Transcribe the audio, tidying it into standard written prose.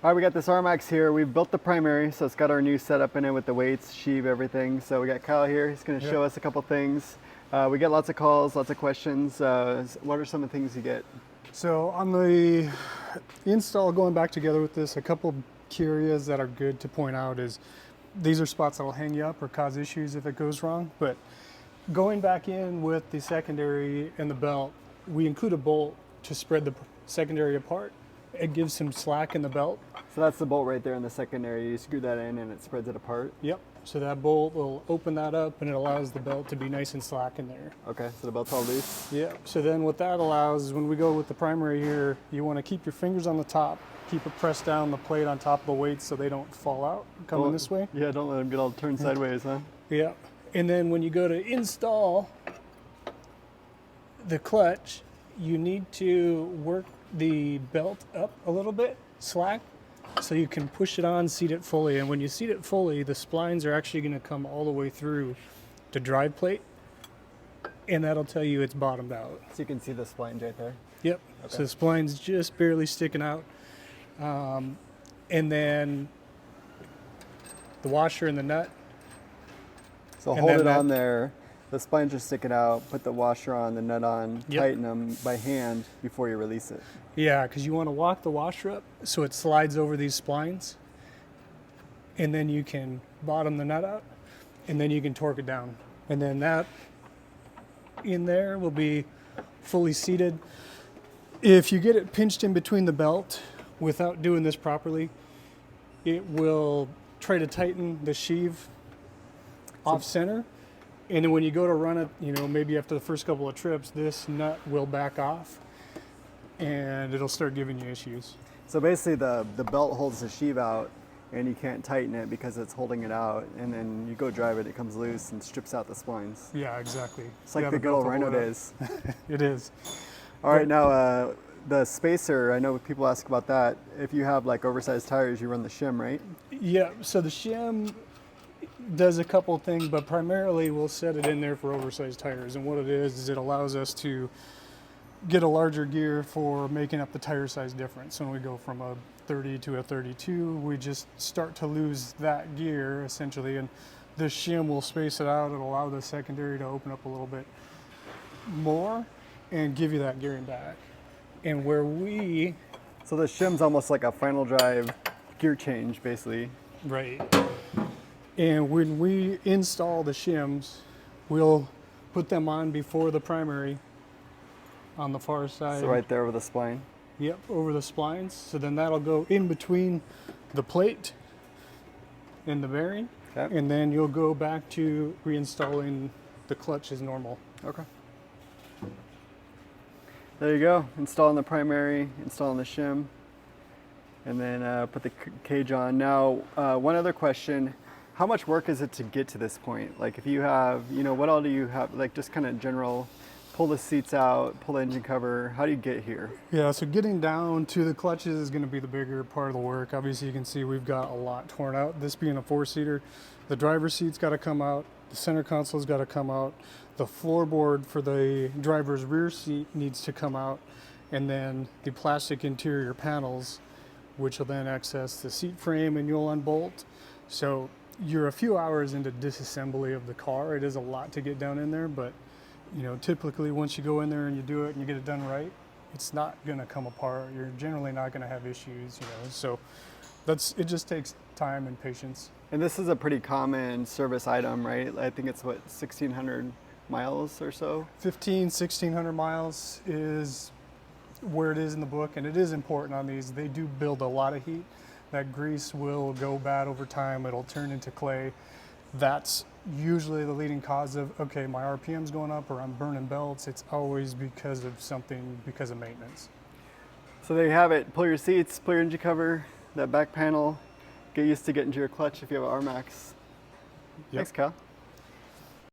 All right, we got this RMAX here. We've built the primary, so it's got our new setup in it with the weights, sheave, everything. So we got Kyle here. He's going to show us a couple things. We get lots of calls, lots of questions. What are some of the things you get? So on the install, going back together with this, a couple key areas that are good to point out is these are spots that will hang you up or cause issues if it goes wrong. But going back in with the secondary and the belt, we include a bolt to spread the secondary apart. It gives some slack in the belt. So that's the bolt right there in the secondary. You screw that in and it spreads it apart? Yep. So that bolt will open that up and it allows the belt to be nice and slack in there. Okay, so the belt's all loose? Yeah. So then what that allows is when we go with the primary here, you want to keep your fingers on the top, keep it pressed down the plate on top of the weights so they don't fall out coming this way. Yeah, don't let them get all turned sideways, huh? Yeah. And then when you go to install the clutch, you need to work the belt up a little bit, slack, so you can push it on, seat it fully. And when you seat it fully, the splines are actually going to come all the way through the drive plate, and that'll tell you it's bottomed out. So you can see the splines right there? Yep. Okay. So the spline's just barely sticking out. And then the washer and the nut. So hold it on there. The splines are sticking out, put the washer on, the nut on, tighten them by hand before you release it. Yeah, because you want to lock the washer up so it slides over these splines, and then you can bottom the nut out, and then you can torque it down. And then that in there will be fully seated. If you get it pinched in between the belt without doing this properly, it will try to tighten the sheave off center. And then when you go to run it, you know, maybe after the first couple of trips, this nut will back off and it'll start giving you issues. So basically the belt holds the sheave out and you can't tighten it because it's holding it out, and then you go drive it, it comes loose and strips out the splines. Yeah, exactly. It's like the good old Rhino days. It is. All right, now the spacer, I know people ask about that. If you have like oversized tires, you run the shim, right? Yeah, so the shim does a couple of things, but primarily we'll set it in there for oversized tires. And what it is it allows us to get a larger gear for making up the tire size difference. So when we go from a 30 to a 32, we just start to lose that gear essentially, and the shim will space it out. It'll allow the secondary to open up a little bit more and give you that gearing back. And where we... So the shim's almost like a final drive gear change, basically. Right. And when we install the shims, we'll put them on before the primary on the far side. So right there over the spline? Yep, over the splines. So then that'll go in between the plate and the bearing. Okay. And then you'll go back to reinstalling the clutch as normal. Okay. There you go. Installing the primary, installing the shim, and then put the cage on. Now, one other question. How much work is it to get to this point? Like if you have, you know, what all do you have, like just kind of general, pull the seats out, pull the engine cover, how do you get here? Yeah, so getting down to the clutches is going to be the bigger part of the work. Obviously you can see we've got a lot torn out. This being a four-seater, the driver's seat's got to come out, the center console's got to come out, the floorboard for the driver's rear seat needs to come out, and then the plastic interior panels, which will then access the seat frame and you'll unbolt. So you're a few hours into disassembly of the car. It is a lot to get down in there, but you know, typically once you go in there and you do it and you get it done right, it's not gonna come apart. You're generally not gonna have issues, you know. So it just takes time and patience. And this is a pretty common service item, right? I think it's what, 1,600 miles or so? 1,600 miles is where it is in the book, and it is important on these. They do build a lot of heat. That grease will go bad over time. It'll turn into clay. That's usually the leading cause of, okay, my RPM's going up or I'm burning belts. It's always because of something, because of maintenance. So there you have it. Pull your seats, pull your engine cover, that back panel. Get used to getting to your clutch if you have an RMAX. Yep. Thanks, Cal.